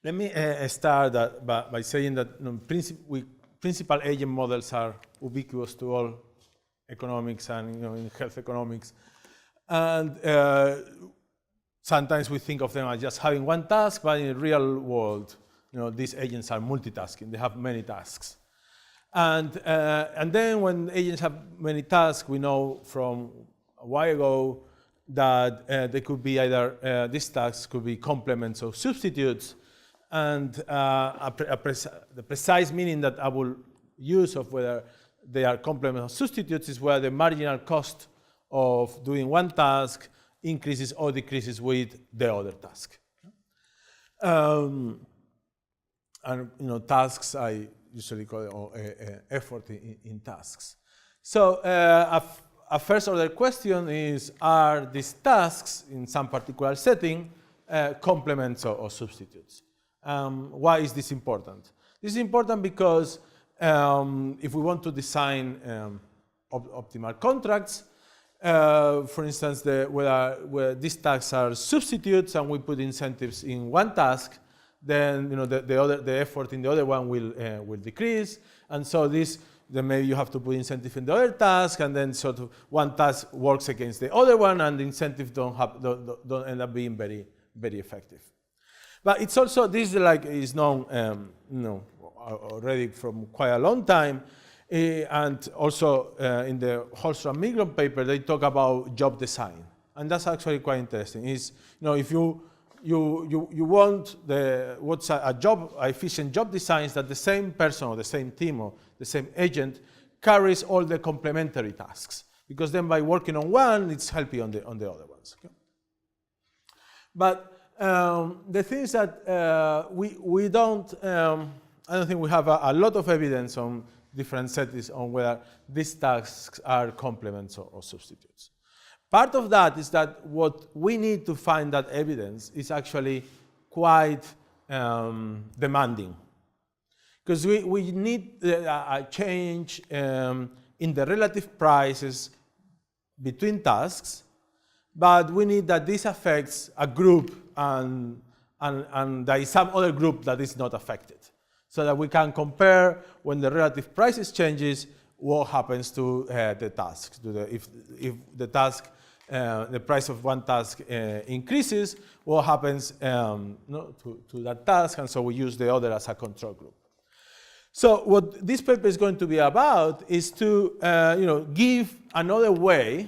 Let me start by saying that principal agent models are ubiquitous to all economics and in health economics. And sometimes we think of them as just having one task, but in the real world, these agents are multitasking. They have many tasks. And then when agents have many tasks, we know from a while ago that they could be either, these tasks could be complements or substitutes. And the precise meaning that I will use of whether they are complements or substitutes is where the marginal cost of doing one task increases or decreases with the other task. And tasks, I usually call it effort in tasks. So a first order question is, are these tasks in some particular setting complements or substitutes? Why is this important? This is important because if we want to design optimal contracts, for instance, where these tasks are substitutes and we put incentives in one task, then the effort in the other one will decrease, and so then maybe you have to put incentive in the other task, and then sort of one task works against the other one, and the incentives don't end up being very, very effective. But it's also, this is known already from quite a long time, and also in the Holstrom-Migron paper, they talk about job design, and that's actually quite interesting. Is if you want what's a efficient job design is that the same person or the same team or the same agent carries all the complementary tasks, because then by working on one, it's helping on the other ones. Okay? But the thing is that we don't, I don't think we have a lot of evidence on different settings on whether these tasks are complements or substitutes. Part of that is that what we need to find that evidence is actually quite demanding, because we need a change in the relative prices between tasks, but we need that this affects a group and there is some other group that is not affected, so that we can compare when the relative prices changes, what happens to the tasks. If the task, the price of one task increases, what happens to that task, and so we use the other as a control group. So what this paper is going to be about is to give another way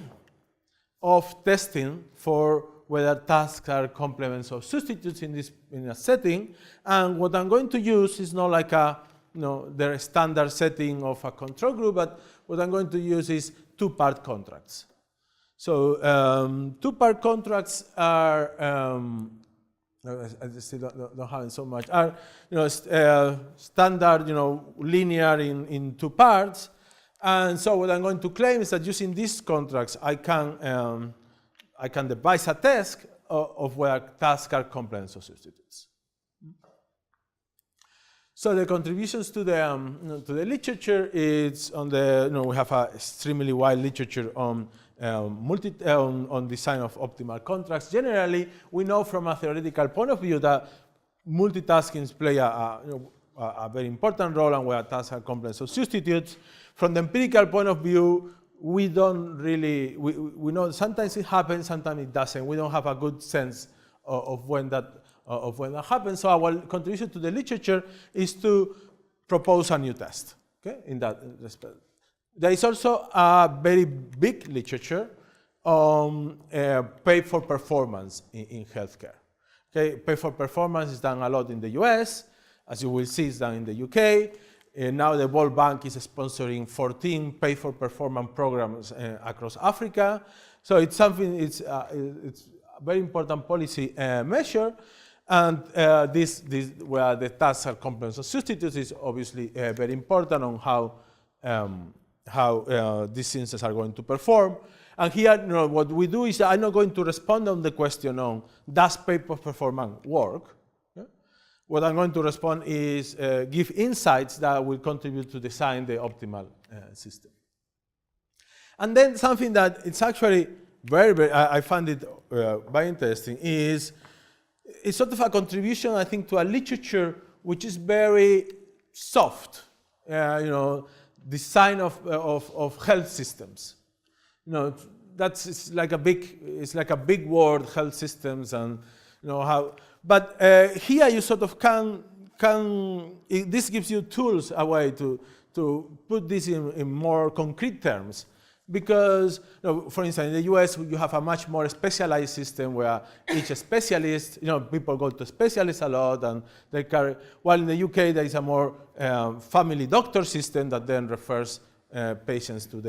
of testing for whether tasks are complements or substitutes in a setting, and what I'm going to use is not like the standard setting of a control group, but what I'm going to use is two-part contracts. So two-part contracts are I still don't have it so much. Are standard linear in two parts, and so what I'm going to claim is that using these contracts, I can devise a test of where tasks are complements or substitutes. So the contributions to the literature is on the we have a extremely wide literature on on design of optimal contracts. Generally, we know from a theoretical point of view that multitasking play a very important role, and where tasks are complements or substitutes. From the empirical point of view, we don't really, we know sometimes it happens, sometimes it doesn't. We don't have a good sense of when that happens. So our contribution to the literature is to propose a new test. Okay, in that respect. There is also a very big literature on pay for performance in healthcare. Okay, pay for performance is done a lot in the US. As you will see, it's done in the UK. Now the World Bank is sponsoring 14 pay for performance programs across Africa. So it's something, it's a very important policy measure. And this where the tasks are complements or substitutes is obviously very important on how these systems are going to perform. And here, what we do is I'm not going to respond on the question on does pay for performance work. What I'm going to respond is give insights that will contribute to design the optimal system. And then something that it's actually very, I find it very interesting is is sort of a contribution, I think, to a literature which is very soft, design of health systems. It's like a big word, health systems, and how. But here you sort of this gives you tools, a way to put this in more concrete terms. Because, for instance, in the US, you have a much more specialized system where each specialist, people go to specialists a lot, and they carry. While in the UK, there is a more family doctor system that then refers patients to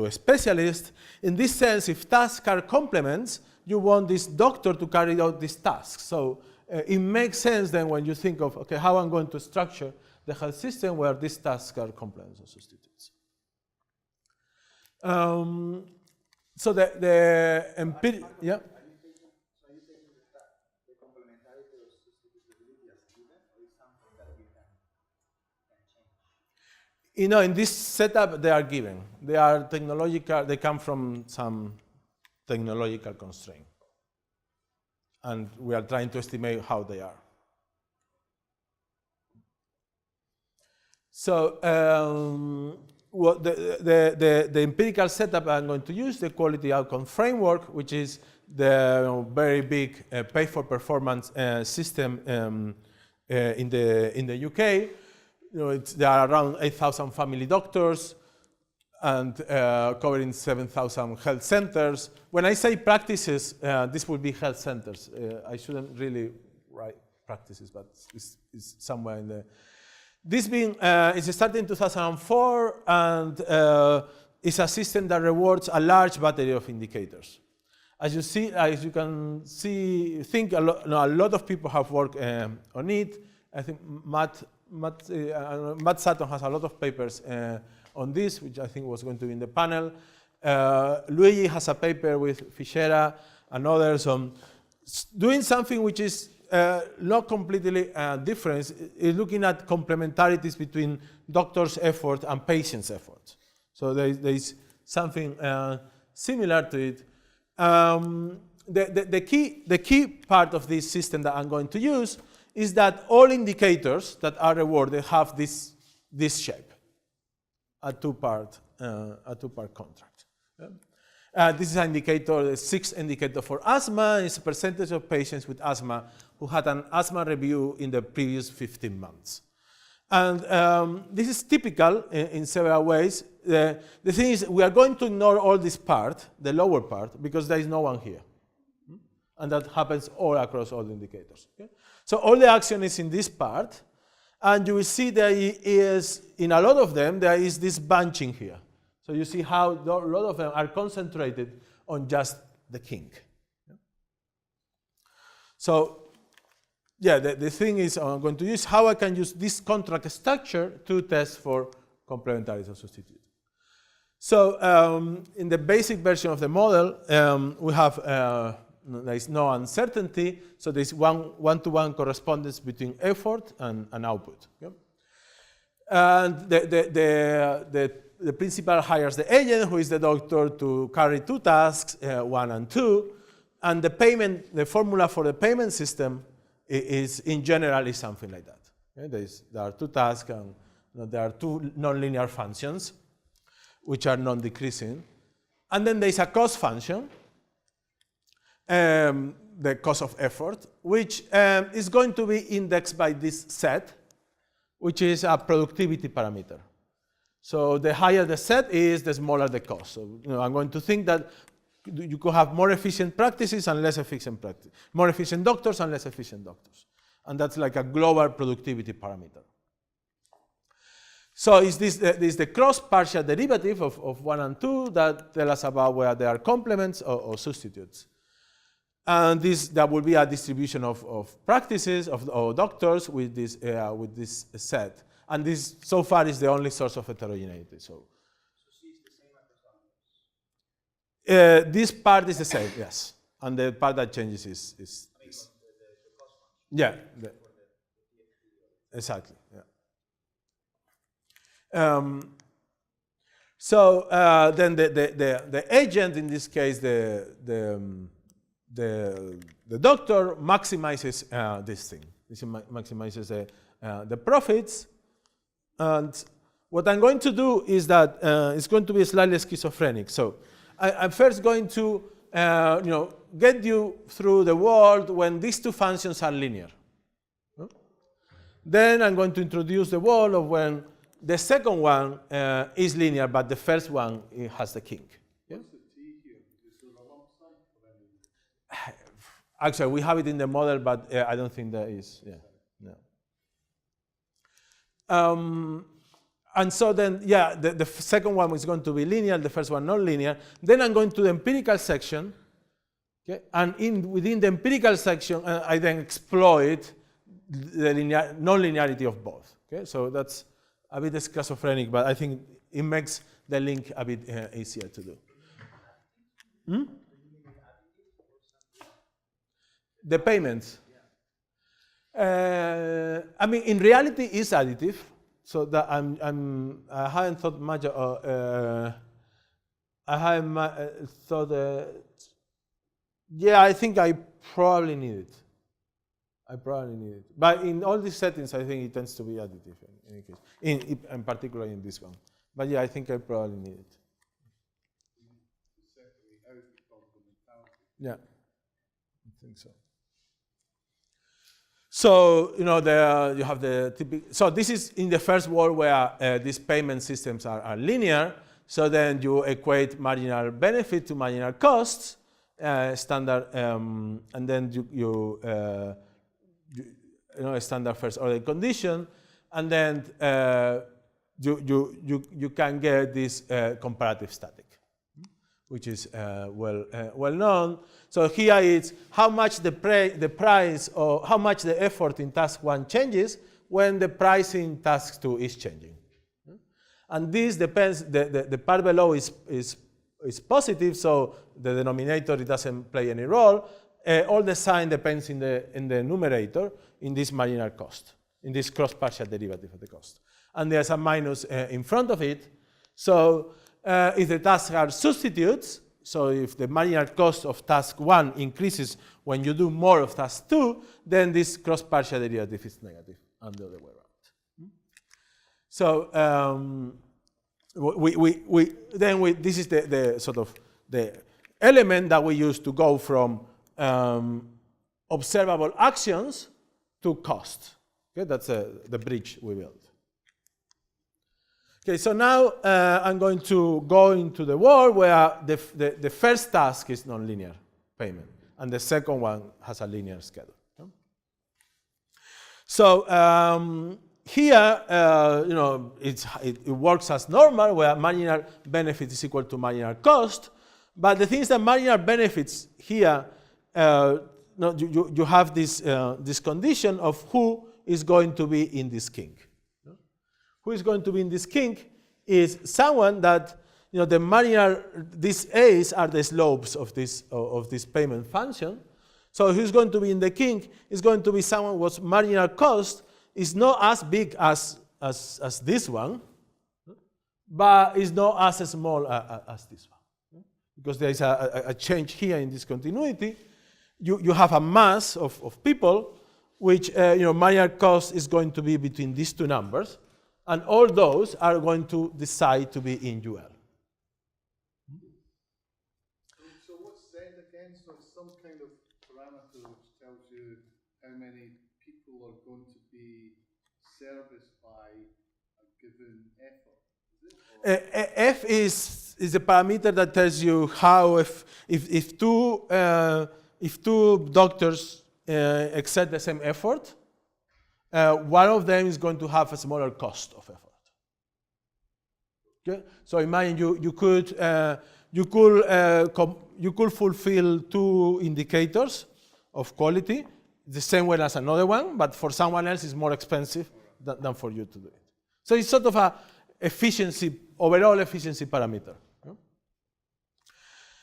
a specialist. In this sense, if tasks are complements, you want this doctor to carry out these tasks. So it makes sense then when you think of, okay, how I'm going to structure the health system where these tasks are complements or substitutes. So the empirical, yeah. Are you taking the complementarity or substitutability as given, or is something that you can change? In this setup, they are given. They are technological. They come from some technological constraint, and we are trying to estimate how they are. So. The empirical setup I'm going to use, the quality outcome framework, which is the very big pay-for-performance system in the UK. There are around 8,000 family doctors and covering 7,000 health centers. When I say practices, this will be health centers. I shouldn't really write practices, but it's somewhere in the. This is started in 2004, and is a system that rewards a large battery of indicators. As you can see, a lot of people have worked on it. I think Matt Sutton has a lot of papers on this, which I think was going to be in the panel. Luigi has a paper with Fischera and others on doing something which is not completely different, is looking at complementarities between doctors' effort and patients' effort. So there is something similar to it. The key part of this system that I'm going to use is that all indicators that are rewarded have this shape, a two-part contract. This is an indicator, the sixth indicator for asthma. It's a percentage of patients with asthma who had an asthma review in the previous 15 months. And this is typical in several ways. The thing is, we are going to ignore all this part, the lower part, because there is no one here. And that happens all across all the indicators. Okay? So all the action is in this part. And you will see there is, in a lot of them, there is this bunching here. So you see how a lot of them are concentrated on just the kink. So yeah, the thing is, I'm going to use how I can use this contract structure to test for complementarities or substitute. So in the basic version of the model, we have, there is no uncertainty, so there is one-to-one correspondence between effort and output. Okay? And the principal hires the agent, who is the doctor, to carry two tasks, 1 and 2, and the formula for the payment system is in general is something like that. Okay? There are two tasks, and there are two nonlinear functions, which are non-decreasing, and then there is a cost function, the cost of effort, which is going to be indexed by this set, which is a productivity parameter. So the higher the set is, the smaller the cost. So I'm going to think that you could have more efficient practices and less efficient practice, more efficient doctors and less efficient doctors. And that's like a global productivity parameter. So is this the cross-partial derivative of 1 and 2 that tell us about where there are complements or substitutes. And that will be a distribution of practices or doctors with this set. And this, so far, is the only source of heterogeneity. So C is the same across all. This part is the same, yes. And the part that changes is the cost function. Yeah. Exactly. Yeah. So then the agent, in this case, the the doctor maximizes this thing. This maximizes the profits. And what I'm going to do is that it's going to be slightly schizophrenic. So I'm first going to get you through the world when these two functions are linear. Then I'm going to introduce the world of when the second one is linear, but the first one it has the kink. Yeah? What's the T here? Is there a lump sum for any? Actually, we have it in the model, but I don't think there is. Yeah. No. And so then, yeah, the second one is going to be linear, the first one non-linear. Then I'm going to the empirical section. Okay? And within the empirical section, I then exploit the non-linearity of both. Okay? So that's a bit schizophrenic, but I think it makes the link a bit easier to do. The payments. I mean, in reality, it's additive. So that I haven't thought much. I haven't thought. Yeah, I think I probably need it. But in all these settings, I think it tends to be additive in any case. In particular in this one. But yeah, I think I probably need it. Yeah, I think so. So you have the typical. So this is in the first world where these payment systems are linear. So then you equate marginal benefit to marginal costs, standard, and then you standard first order condition, and then you can get this comparative static, which is well known. So here it's how much the price or how much the effort in task 1 changes when the price in task 2 is changing. And this depends, the part below is positive, so the denominator, it doesn't play any role. All the sign depends in the numerator, in this marginal cost, in this cross partial derivative of the cost. And there's a minus in front of it. So if the tasks are substitutes, so if the marginal cost of task 1 increases when you do more of task 2, then this cross partial derivative is negative and the other way around. So this is the sort of the element that we use to go from observable actions to cost. Okay, that's the bridge we built. Okay, so now I'm going to go into the world where the first task is nonlinear payment, and the second one has a linear schedule. Okay? So here, it works as normal, where marginal benefit is equal to marginal cost. But the thing is that marginal benefits here, you have this condition of who is going to be in this kink. Who is going to be in this kink is someone that, the marginal, these A's are the slopes of this payment function. So who's going to be in the kink is going to be someone whose marginal cost is not as big as this one, but is not as small as this one. Because there is a change here in this continuity. You have a mass of people, which marginal cost is going to be between these two numbers. And all those are going to decide to be in UL. So what's Z again? So it's some kind of parameter which tells you how many people are going to be serviced by a given effort. F is a parameter that tells you how if two doctors exert the same effort, one of them is going to have a smaller cost of effort. Okay? So imagine you could fulfill 2 indicators of quality the same way as another one, but for someone else it's more expensive than for you to do it. So it's sort of a overall efficiency parameter. Okay?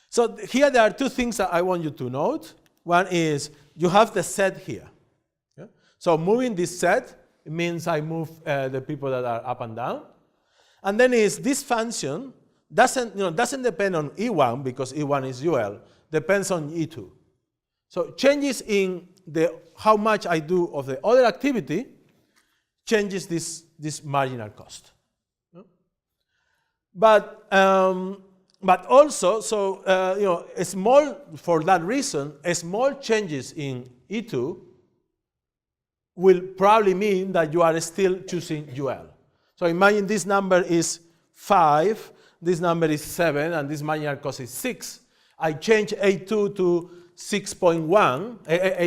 So here there are 2 things that I want you to note. One is you have the set here. So moving this set means I move the people that are up and down. And then this function doesn't depend on E1 because E1 is UL, depends on E2. So changes in how much I do of the other activity changes this marginal cost. But also, so for that reason, small changes in E2 will probably mean that you are still choosing UL. So imagine this number is 5, this number is 7, and this marginal cost is 6. I change A2 to 6.1.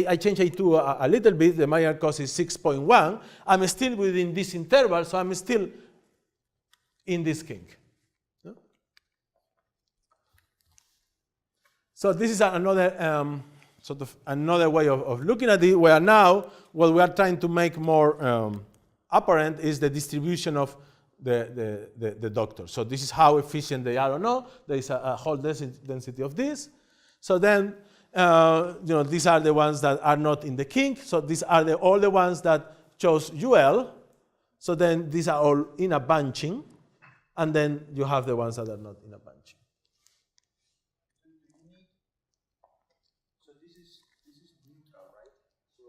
I change A2 a little bit, the marginal cost is 6.1. I'm still within this interval, so I'm still in this kink. So this is another sort of another way of looking at it, where now what we are trying to make more apparent is the distribution of the doctors. So this is how efficient they are or not. There is a whole density of this. So then, these are the ones that are not in the kink. So these are all the ones that chose UL. So then these are all in a bunching. And then you have the ones that are not in a bunching. So this is neutral, right? So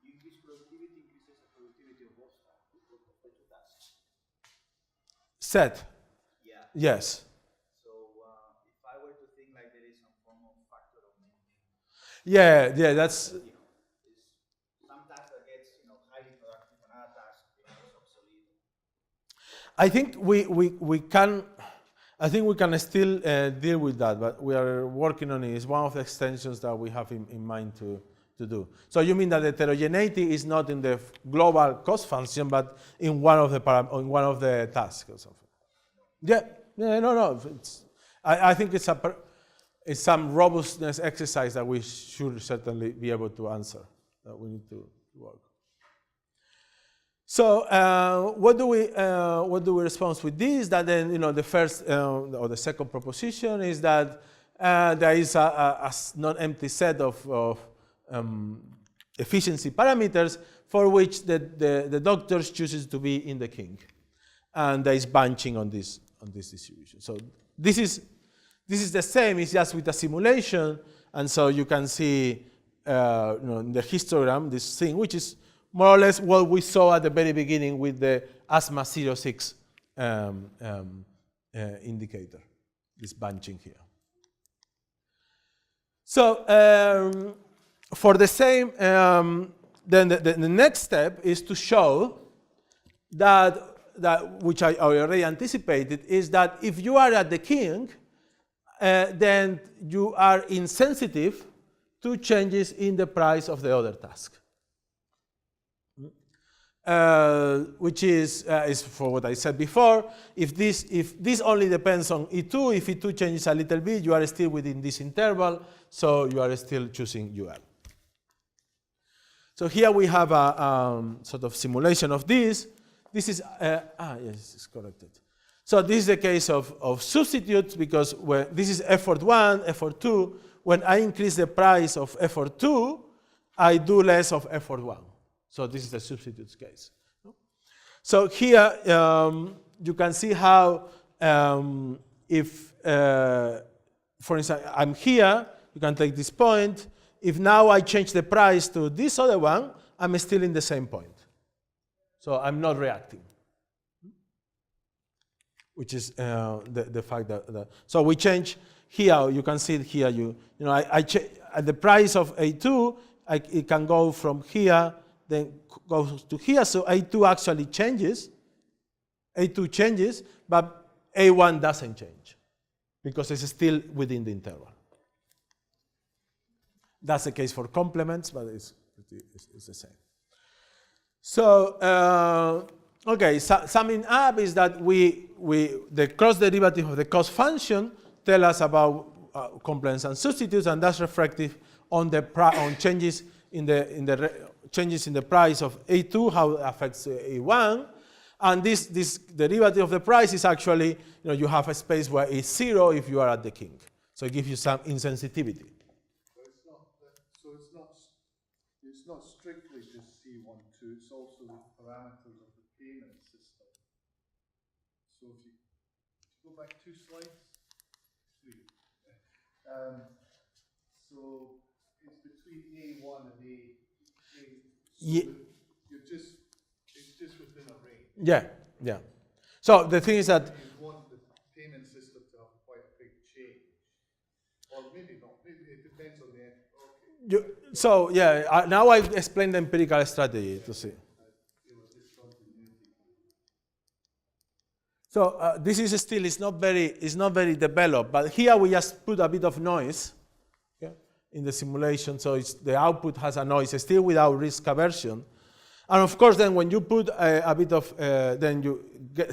you increase productivity, increases the productivity of both the two tasks. Set. Yeah. Yes. So if I were to think like there is some form of factor of maintenance. Yeah, that's. Some task that gets highly productive, another task becomes obsolete. I think we can. I think we can still deal with that, but we are working on it. It's one of the extensions that we have in mind to do. So you mean that heterogeneity is not in the global cost function, but in one of the tasks or something? Yeah. No. I think it's some robustness exercise that we should certainly be able to answer. That we need to work. So what do we respond with this? That then the first or the second proposition is that there is a non-empty set of efficiency parameters for which the doctors chooses to be in the kink, and there is bunching on this distribution. So this is the same. It's just with a simulation, and so you can see in the histogram this thing, which is more or less what we saw at the very beginning with the ASMA 06 indicator, this bunching here. So for the same, then the next step is to show that which I already anticipated, is that if you are at the kink, then you are insensitive to changes in the price of the other task. Which is for what I said before. If this only depends on E2, if E2 changes a little bit, you are still within this interval, so you are still choosing UL. So here we have a sort of simulation of this. This is yes, it's corrected. So this is the case of substitutes, because this is effort 1, effort 2. When I increase the price of effort 2, I do less of effort 1. So this is the substitutes case. So here you can see how if, for instance, I'm here, you can take this point. If now I change the price to this other one, I'm still in the same point. So I'm not reacting. Which is the fact that so we change here. You can see it here. At the price of A2, it can go from here, then goes to here. So A2 actually changes. A2 changes, but A1 doesn't change because it's still within the interval. That's the case for complements, but it's the same. So okay, summing up is that the cross derivative of the cost function tell us about complements and substitutes, and that's reflective on changes in the price of A2, how it affects A1, and this derivative of the price is actually you have a space where it's 0 if you are at the kink, so it gives you some insensitivity. It's not strictly just C12, it's also the parameters of the payment system. So if you go back 2 slides, 3. So it's between A1 and A. Ye- It's just within a range. Yeah, yeah. So the thing is that You want the payment system to have quite a big change. Or maybe not. Maybe it depends on the. Okay. so yeah. Now I explain the empirical strategy to see. So this is still it's not very developed, but here we just put a bit of noise, okay, in the simulation, so the output has a noise still without risk aversion, and of course then when you put a bit of then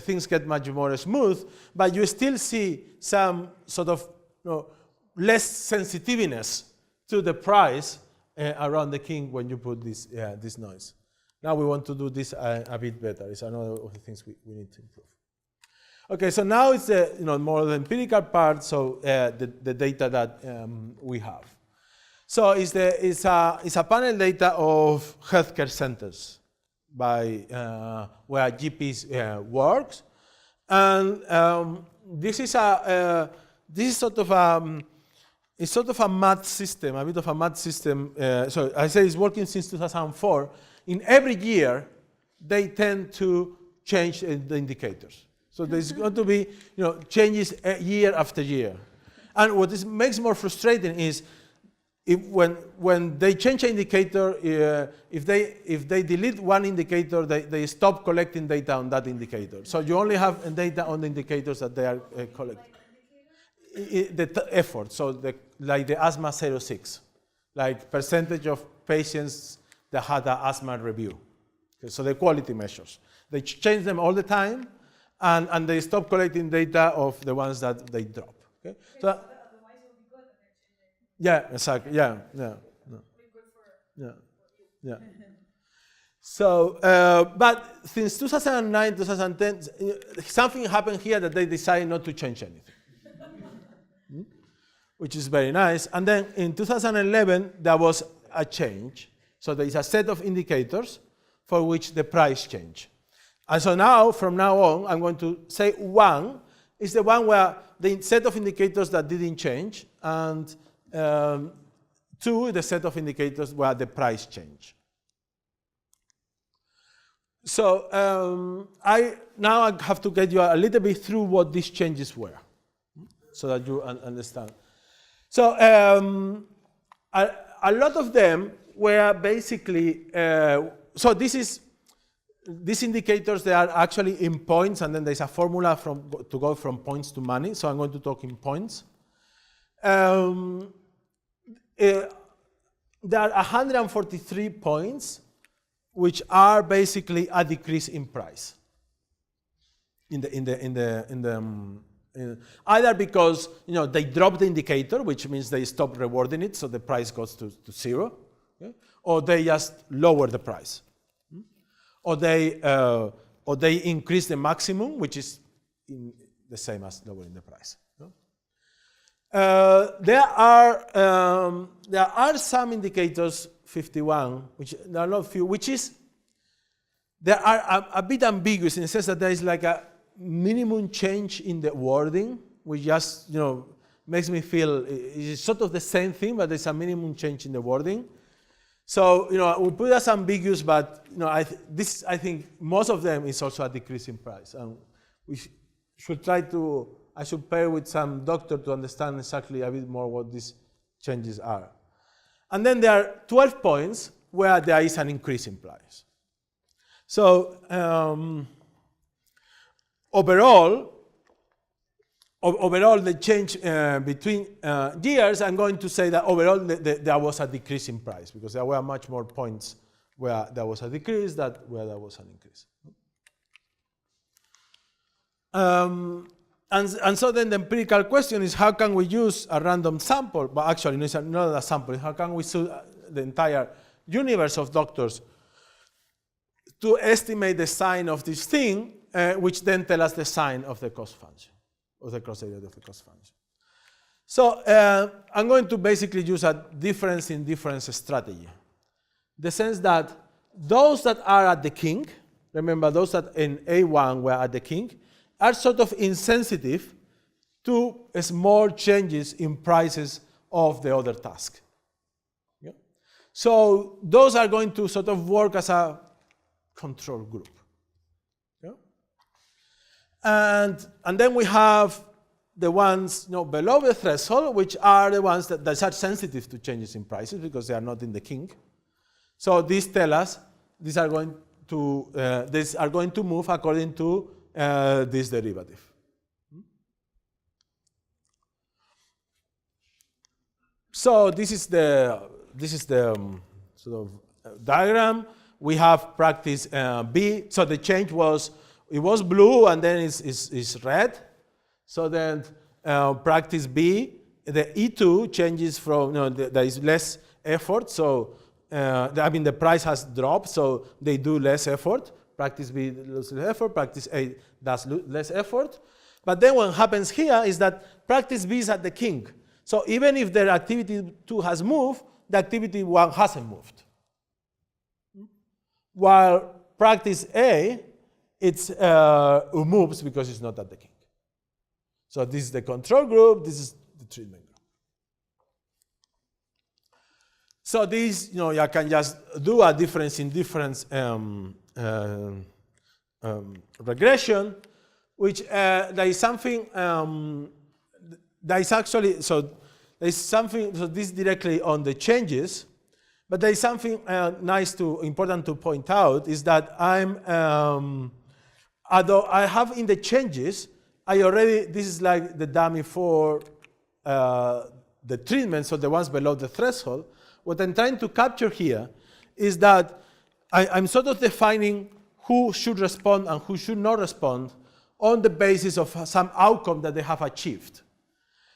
things get much more smooth, but you still see some sort of less sensitiveness to the price around the king when you put this noise. Now we want to do this a bit better. It's another of the things we need to improve. Okay, so now it's the more the empirical part. So the data that we have. So it's a panel data of healthcare centers by where GPs works, and this is sort of a math system, a bit of a math system. So I say it's working since 2004. In every year, they tend to change the indicators. So there's going to be changes year after year. And what makes more frustrating is when they change an indicator, if they delete one indicator, they stop collecting data on that indicator. So you only have data on the indicators that they are collecting. The effort, so like the asthma 06, like percentage of patients that had an asthma review. Okay, so the quality measures. They change them all the time, and they stop collecting data of the ones that they drop. Okay? So otherwise it would be good that they're changing. yeah, exactly. Yeah, yeah, no. Yeah. So, but since 2009, 2010, something happened here that they decided not to change anything, which is very nice. And then in 2011, there was a change. So there is a set of indicators for which the price changed. And so now, from now on, I'm going to say 1 is the one where the set of indicators that didn't change, and 2 is the set of indicators where the price changed. So now I have to get you a little bit through what these changes were, so that you understand. So a lot of them were basically, so these indicators, they are actually in points, and then there's a formula to go from points to money, so I'm going to talk in points. There are 143 points, which are basically a decrease in price. Either because they drop the indicator, which means they stop rewarding it, so the price goes to 0, okay? Or they just lower the price. Or they increase the maximum, which is the same as lowering the price. There are some indicators, 51, which there are not few, which is they are a bit ambiguous in the sense that there is like a minimum change in the wording, which just makes me feel it's sort of the same thing, but there's a minimum change in the wording. So, we put as ambiguous, but, I think most of them is also a decrease in price. And we should I should pair with some doctor to understand exactly a bit more what these changes are. And then there are 12 points where there is an increase in price. So, overall, the change between years, I'm going to say that overall there was a decrease in price, because there were much more points where there was a decrease than where there was an increase. And so then the empirical question is, how can we use a random sample? But actually, it's not a sample. How can we use the entire universe of doctors to estimate the sign of this thing, which then tell us the sign of the cost function, of the cross area of the cost function. So I'm going to basically use a difference in difference strategy. The sense that those that are at the king, remember those that in A1 were at the king, are sort of insensitive to small changes in prices of the other task. So those are going to sort of work as a control group. Yeah? And then we have the ones below the threshold, which are the ones that are sensitive to changes in prices because they are not in the kink. So these tell us these are going to move according to this derivative. So this is the sort of diagram. We have practice B. So the change was blue and then it's red. So then practice B, the E2 changes from there is less effort. So the price has dropped, so they do less effort. Practice B does less effort. Practice A does less effort. But then what happens here is that practice B is at the kink. So even if their activity 2 has moved, the activity 1 hasn't moved. While practice A, it moves because it's not at the kink. So this is the control group, this is the treatment group. So this, you can just do a difference in difference regression, which there is something, there is actually, so there is something, so this directly on the changes, but there is something important to point out is that although I have in the changes, this is like the dummy for the treatment, so the ones below the threshold. What I'm trying to capture here is that I'm sort of defining who should respond and who should not respond on the basis of some outcome that they have achieved.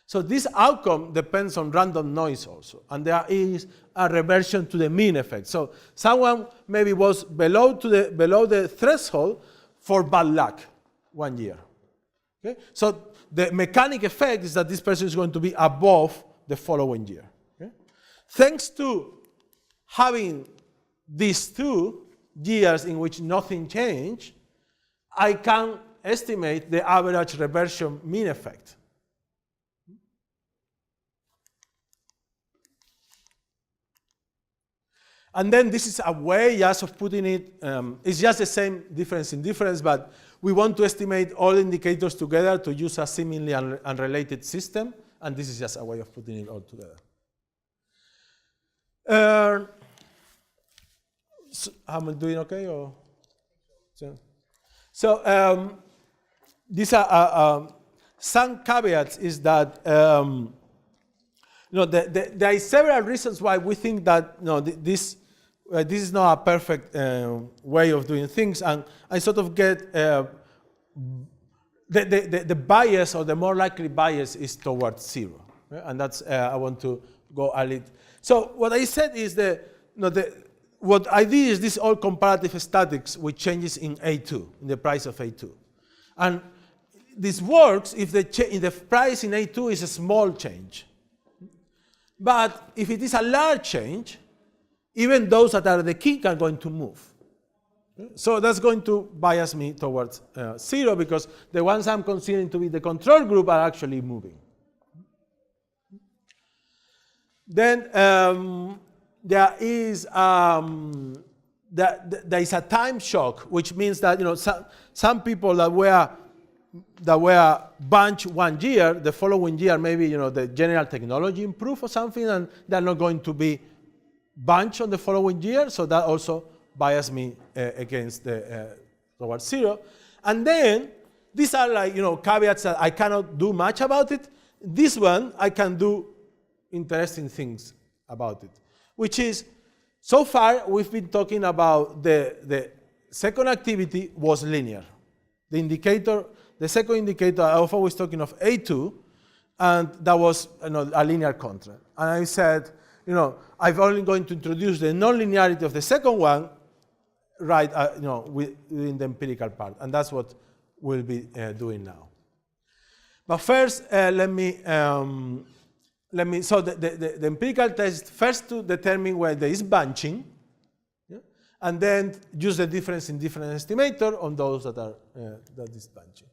So this outcome depends on random noise also, and there is a reversion to the mean effect. So someone maybe was below the threshold for bad luck 1 year. Okay? So the mechanic effect is that this person is going to be above the following year. Okay? Thanks to having these 2 years in which nothing changed, I can estimate the average reversion mean effect. And then this is a way just of putting it, it's just the same difference in difference, but we want to estimate all indicators together to use a seemingly unrelated system, and this is just a way of putting it all together. So am I doing okay? Or? So these are some caveats is that there are several reasons why we think that this is not a perfect way of doing things, and I sort of get the bias, or the more likely bias, is towards 0, right? And that's I want to go a little. So what I said is what I did is this all comparative statics with changes in A2, in the price of A2, and this works if the price in A2 is a small change. But if it is a large change, even those that are the kink are going to move. So that's going to bias me towards 0, because the ones I'm considering to be the control group are actually moving. Then there is a time shock, which means that some people that were bunched 1 year, the following year maybe the general technology improved or something, and they're not going to be bunched on the following year. So that also bias me against towards 0. And then these are like caveats that I cannot do much about it. This one I can do interesting things about it, which is, so far we've been talking about the second activity was linear. The second indicator, I was always talking of A2, and that was a linear contract. And I said, I'm only going to introduce the nonlinearity of the second one, right? Within the empirical part, and that's what we'll be doing now. But first, let me. So the empirical test first to determine where there is bunching, yeah? And then use the difference in difference estimator on those that are that is bunching.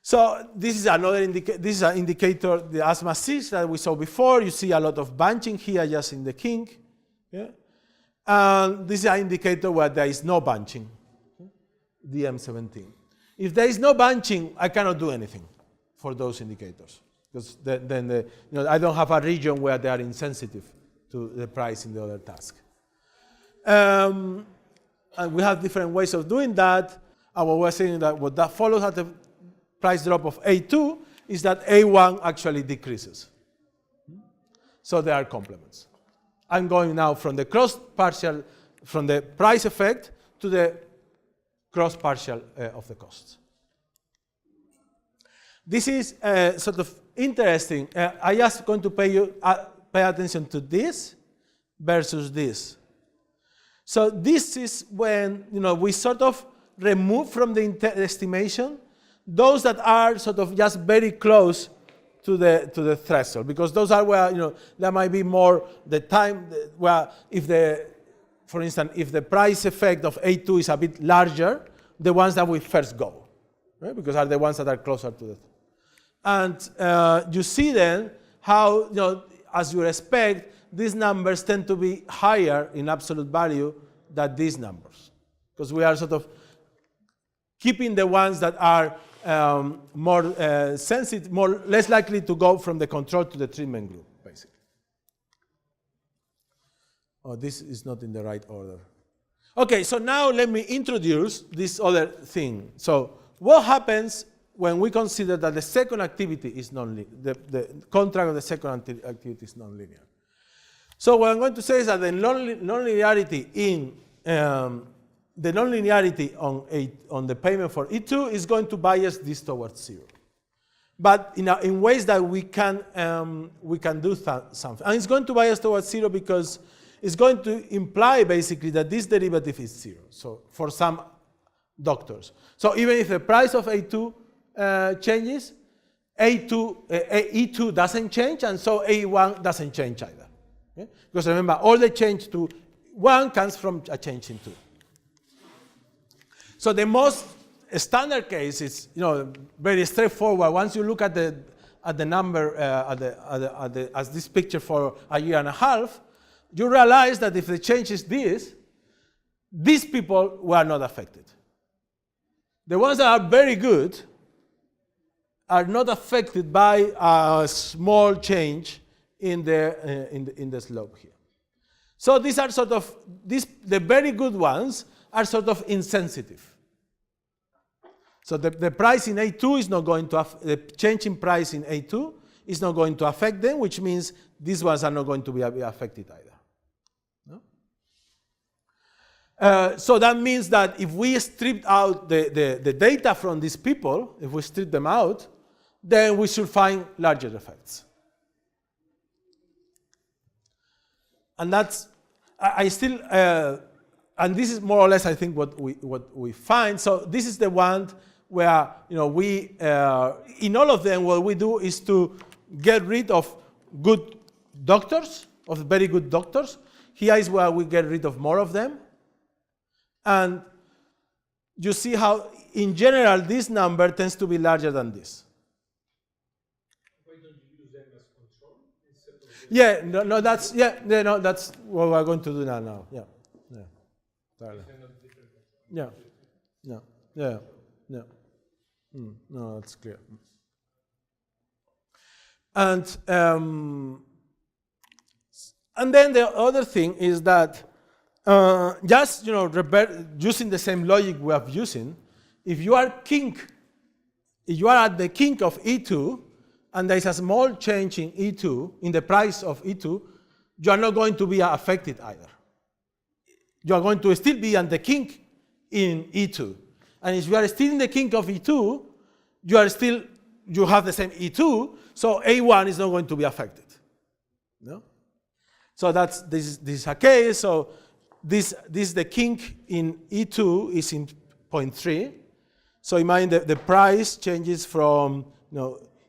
So this is another this is an indicator, the asthma 6 that we saw before. You see a lot of bunching here just in the kink. Yeah? And this is an indicator where there is no bunching, DM17. If there is no bunching, I cannot do anything for those indicators, because then I don't have a region where they are insensitive to the price in the other task. And we have different ways of doing that. And what we're saying that what that follows at the price drop of A2 is that A1 actually decreases. So there are complements. I'm going now from the cross partial, from the price effect to the cross partial of the costs. This is sort of interesting. I just going to pay attention to this versus this. So this is when we sort of remove from the estimation those that are sort of just very close to the threshold, because those are where there might be more the time where for instance, if the price effect of A2 is a bit larger, the ones that we first go, right? Because are the ones that are closer to the. And you see then how as you expect, these numbers tend to be higher in absolute value than these numbers, because we are sort of keeping the ones that are more sensitive, less likely to go from the control to the treatment group, basically. Oh, this is not in the right order. Okay, so now let me introduce this other thing. So what happens when we consider that the second activity is nonlinear, the contract of the second activity is nonlinear? So what I'm going to say is that the nonlinearity in the nonlinearity on the payment for E2 is going to bias this towards 0, but in ways that we can do something. And it's going to bias towards 0 because it's going to imply basically that this derivative is 0. So for some doctors, so even if the price of A2 changes, E2 doesn't change, and so A1 doesn't change either. Okay? Because remember, all the change to 1 comes from a change in 2. So the most standard case is very straightforward. Once you look at the number as this picture for a year and a half, you realize that if the change is this, these people were not affected. The ones that are very good are not affected by a small change in the slope here. So these are sort of the very good ones are sort of insensitive. So the price in A2 is not going to the change in price in A2 is not going to affect them, which means these ones are not going to be affected either. No? So that means that if we stripped out the data from these people, if we strip them out, then we should find larger effects. And that's I still and this is more or less I think what we find. So this is the one where we in all of them what we do is to get rid of good doctors, of very good doctors. Here is where we get rid of more of them. And you see how in general this number tends to be larger than this. Why don't you use them as control instead of that's what we're going to do now. No, that's clear. And then the other thing is that just using the same logic we have using, if you are at the kink of E2 and there is a small change in E2, in the price of E2, you are not going to be affected either. You are going to still be at the kink in E2. And if you are still in the kink of E2, you have the same E2, so A1 is not going to be affected. No? So this is a case. So this the kink in E2 is in 0.3. So imagine the price changes from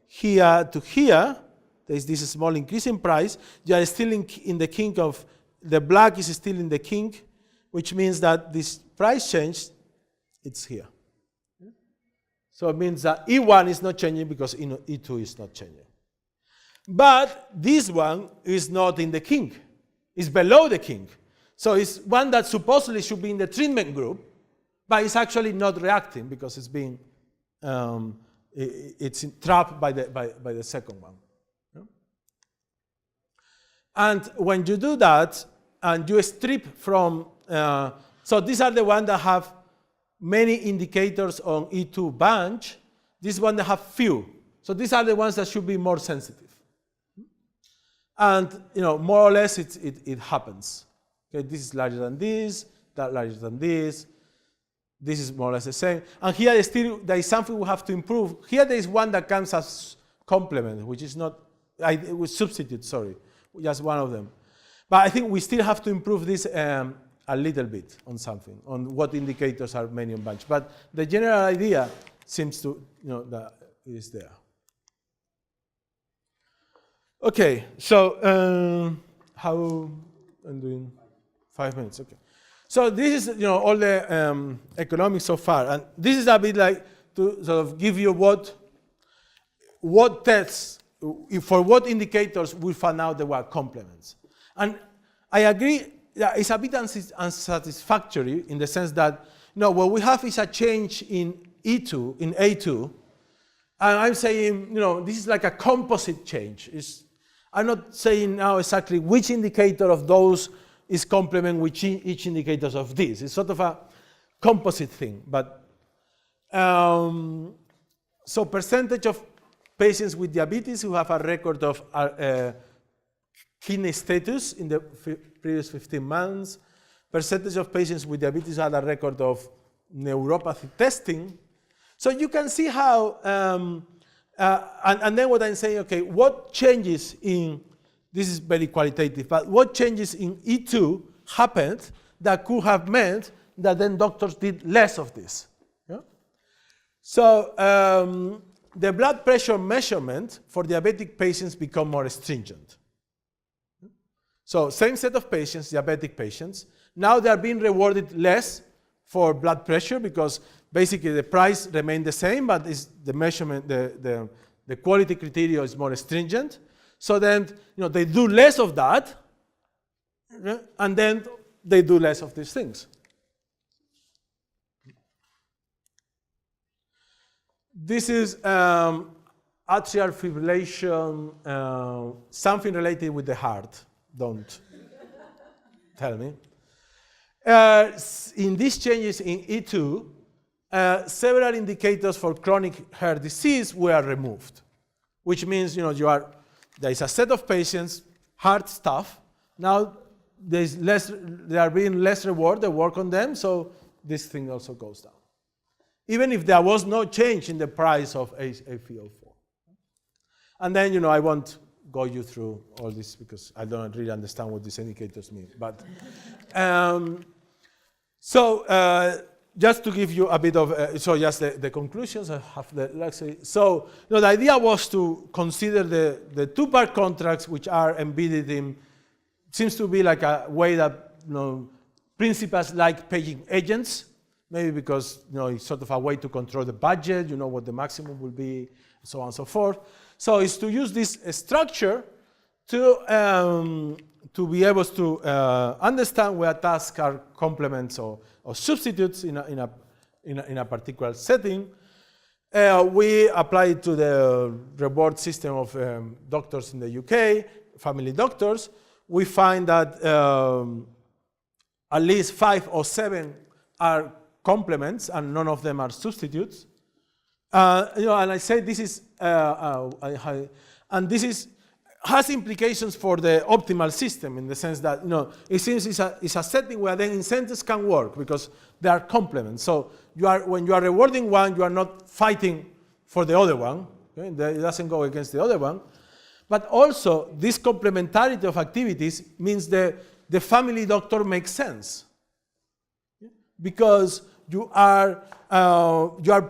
here to here. There is this small increase in price. You are still in the kink of the black is still in the kink, which means that this price change, it's here. So it means that E1 is not changing because E2 is not changing. But this one is not in the kink. is below the king. So it's one that supposedly should be in the treatment group, but it's actually not reacting because it's being it's trapped by the second one. Yeah? And when you do that, and you strip from, so these are the ones that have many indicators on E2 bunch. These ones that have few. So these are the ones that should be more sensitive. And more or less it happens. Okay, this is larger than this, that larger than this. This is more or less the same. And here still there is something we have to improve. Here there is one that comes as complement, which is not, it was substitute, sorry, just one of them. But I think we still have to improve this a little bit on something, on what indicators are many on bunch. But the general idea seems to, that is there. Okay, so how I'm doing 5 minutes, okay. So this is all the economics so far, and this is a bit like to sort of give you what tests, for what indicators we found out there were complements. And I agree that it's a bit unsatisfactory in the sense that what we have is a change in E2, in A2, and I'm saying this is like a composite change. I'm not saying now exactly which indicator of those is complement with each indicator of this. It's sort of a composite thing. But so percentage of patients with diabetes who have a record of kidney status in the previous 15 months, percentage of patients with diabetes had a record of neuropathy testing. So you can see how, and then what I'm saying, okay, what changes in, this is very qualitative, but what changes in E2 happened that could have meant that then doctors did less of this? Yeah? So the blood pressure measurement for diabetic patients become more stringent. So same set of patients, diabetic patients, now they are being rewarded less for blood pressure because basically the price remained the same, but the measurement, the quality criteria is more stringent. So then, they do less of that, and then they do less of these things. This is atrial fibrillation, something related with the heart. Don't tell me. In these changes in E2, several indicators for chronic heart disease were removed, which means there is a set of patients, hard stuff. Now they are being less rewarded, they work on them, so this thing also goes down. Even if there was no change in the price of AFO4. And then, I won't go you through all this because I don't really understand what these indicators mean. But just to give you a bit of, so just the conclusions, I have the luxury. So the idea was to consider the two-part contracts which are embedded in, seems to be like a way that principals like paying agents, maybe because it's sort of a way to control the budget, what the maximum will be, so on and so forth. So it's to use this structure to be able to understand where tasks are complements or substitutes in a particular setting. We apply it to the reward system of doctors in the UK, family doctors. We find that at least 5 or 7 are complements and none of them are substitutes. And I say this is, and this has implications for the optimal system in the sense that it seems it's a setting where then incentives can work because they are complements. So when you are rewarding one, you are not fighting for the other one. Okay? It doesn't go against the other one. But also, this complementarity of activities means the family doctor makes sense because you are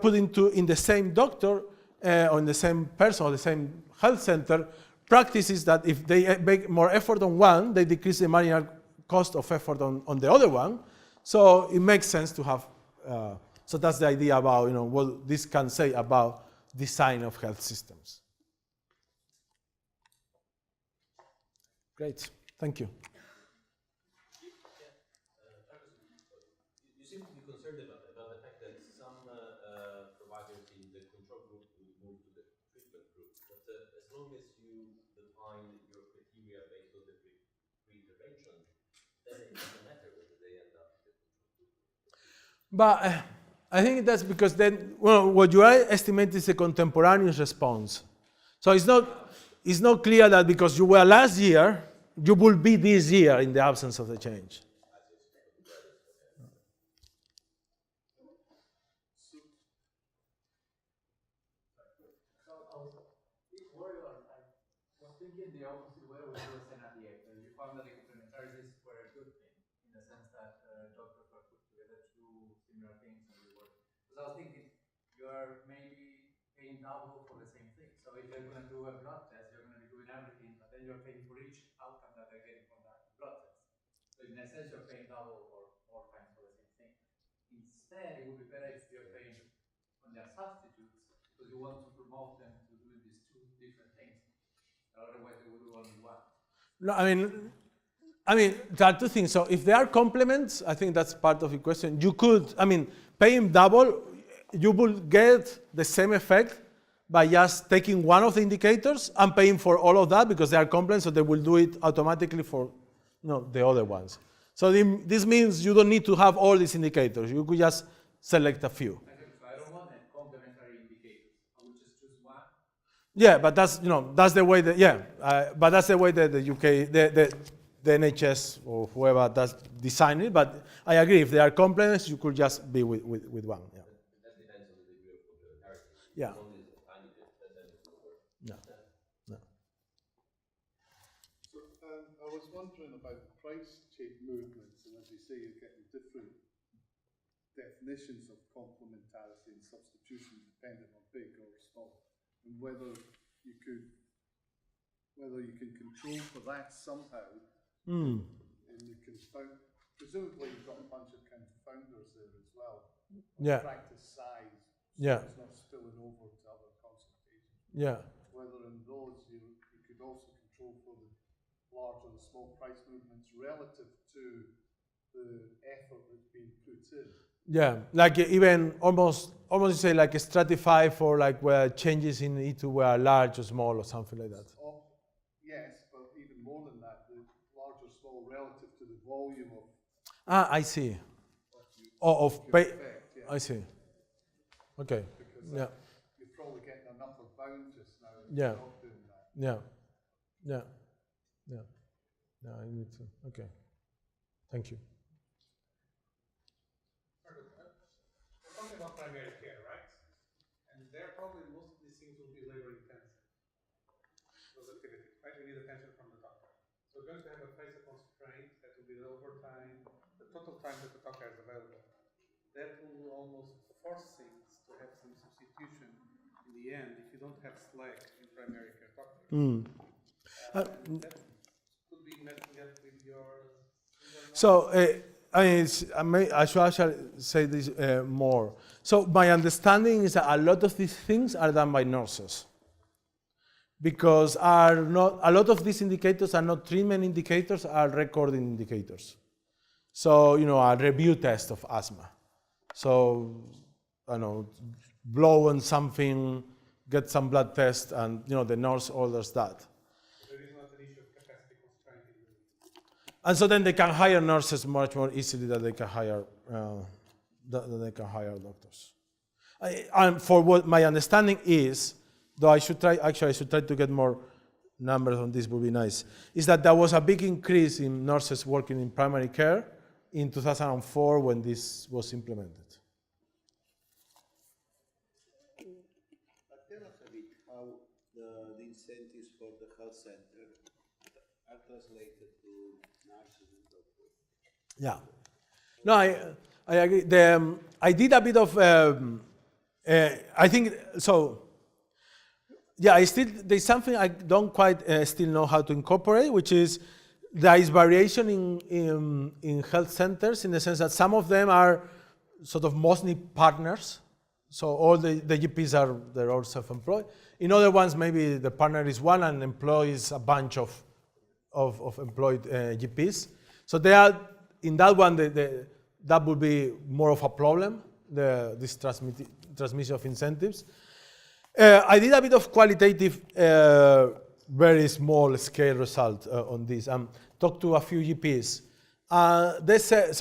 putting in the same doctor or in the same person or the same health center practices that if they make more effort on one, they decrease the marginal cost of effort on the other one. So it makes sense to have, so that's the idea about what this can say about design of health systems. Great, thank you. as long as you define your criteria based on the pre-intervention, then it doesn't matter whether they end up in the control group. But I think that's because then, well, what you estimate is a contemporaneous response. So it's not clear that because you were last year, you will be this year in the absence of the change. Thinking the opposite way what you were saying at the end. You found that the complementarities were a good thing in the sense that doctors were put together two similar things and they work. Because I was thinking you are maybe paying double for the same thing. So if you're going to do a blood test, you're going to be doing everything, but then you're paying for each outcome that they're getting from that blood test. So in a sense, you're paying double or more times for the same thing. Instead, it would be better if you're paying when they're substitutes because you want to promote them to doing these two different things. Otherwise, they would do only one. No, I mean, there are two things. So if they are complements, I think that's part of the question. You could, paying double, you will get the same effect by just taking one of the indicators and paying for all of that because they are complements, so they will do it automatically for the other ones. So this means you don't need to have all these indicators. You could just select a few. I don't want complementary indicators. I will just choose one. Yeah, but that's the way but that's the way that the UK, the NHS or whoever does design it. But I agree, if they are complements, you could just be with one. Yeah. That depends on the degree of complementarity. Yeah. As long as it's a tiny bit, then it will work. No. So I was wondering about price change movements, and as you say, you're getting different definitions of complementarity and substitution depending on big or small, and whether you can control for that somehow. And you can presumably you've got a bunch of confounders there as well. Yeah. Practice size. Yeah. So it's not spilling over to other consultations. Yeah. Whether in those you could also control for the large and small price movements relative to the effort that's being put in. Yeah, like even almost you say like stratify for like where changes in E2 were large or small or something like that. Yes, but even more than that, the large or small relative to the volume of. I see. Of pay. Effect, yeah. I see. Okay. Because Yeah. you're probably getting an upper bound just now. Yeah. Not doing that. Yeah. Yeah. Yeah. Yeah. I need to. Okay. Thank you. We're talking about primary care, right? And there probably most of these things will be labor intensive. Those activities, right? We need attention from the doctor. So we're going to have a phase of constraint that will be the overtime, the total time that the doctor is available. That will almost force things to have some substitution in the end if you don't have slack in primary care doctors. That could be messing up with your. So I should actually say this more. So my understanding is that a lot of these things are done by nurses, because a lot of these indicators are not treatment indicators, are recording indicators. So a review test of asthma. So I don't know, blow on something, get some blood test, and the nurse orders that. There is not an issue of capacity constraint. And so then they can hire nurses much more easily than they can hire doctors. And for what my understanding is, though I should try to get more numbers on this, would be nice, is that there was a big increase in nurses working in primary care in 2004 when this was implemented. Tell us a bit how the incentives for the health center are translated to nurses and doctors. Yeah. No, I agree. I did a bit of, I think, so, yeah, there's something I don't quite still know how to incorporate, which is there is variation in health centers in the sense that some of them are sort of mostly partners. So all the GPs they're all self-employed. In other ones, maybe the partner is one and employs a bunch of employed GPs. So they are, in that one, that would be more of a problem, this transmission of incentives. I did a bit of qualitative, very small scale result on this. Talked to a few GPs. They said,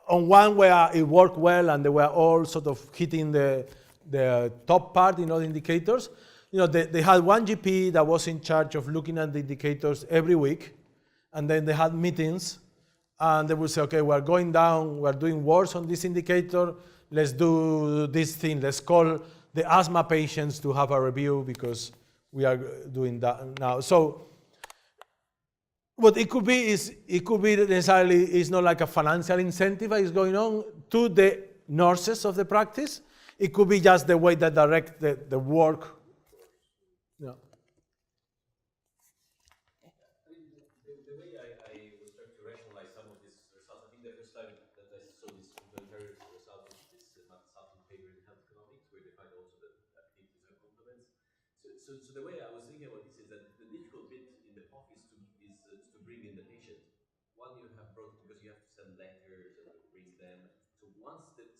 on one where it worked well and they were all sort of hitting the top part in all the indicators. They had one GP that was in charge of looking at the indicators every week, and then they had meetings, and they would say, okay, we're going down, we're doing worse on this indicator, let's do this thing, let's call the asthma patients to have a review because we are doing that now. So what it could be is, necessarily, it's not like a financial incentive that is going on to the nurses of the practice. It could be just the way that direct the work. Yeah. The way I was trying to rationalize some of these results, I think the first time that I saw this complementary result was this Marcet paper in health economics, where they find also that activities are complements. So the way I was thinking about this is that the difficult bit in the POF is to bring in the patient. One you have brought because you have to send letters and bring them. So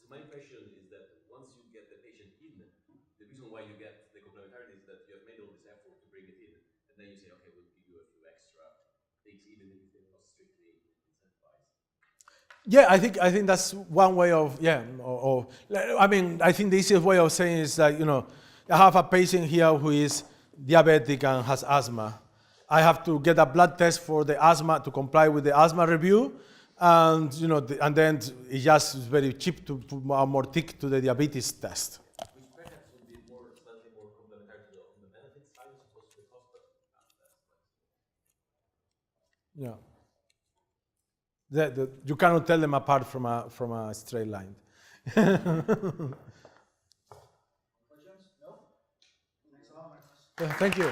my impression is that once you get the patient in, the reason why you get the complementarity is that you have made all this effort to bring it in, and then you say, okay, we'll give you a few extra things, even if they're not strictly incentivized. Yeah, I think that's one way of, I think the easiest way of saying is that, I have a patient here who is diabetic and has asthma. I have to get a blood test for the asthma to comply with the asthma review, and and then it's just very cheap to put more tick to the diabetes test. Which perhaps would be slightly more complementary on the benefit side as opposed to the cost, but that's Yeah. You cannot tell them apart from a straight line. Questions? No? Thanks a lot, Marcus. Thank you.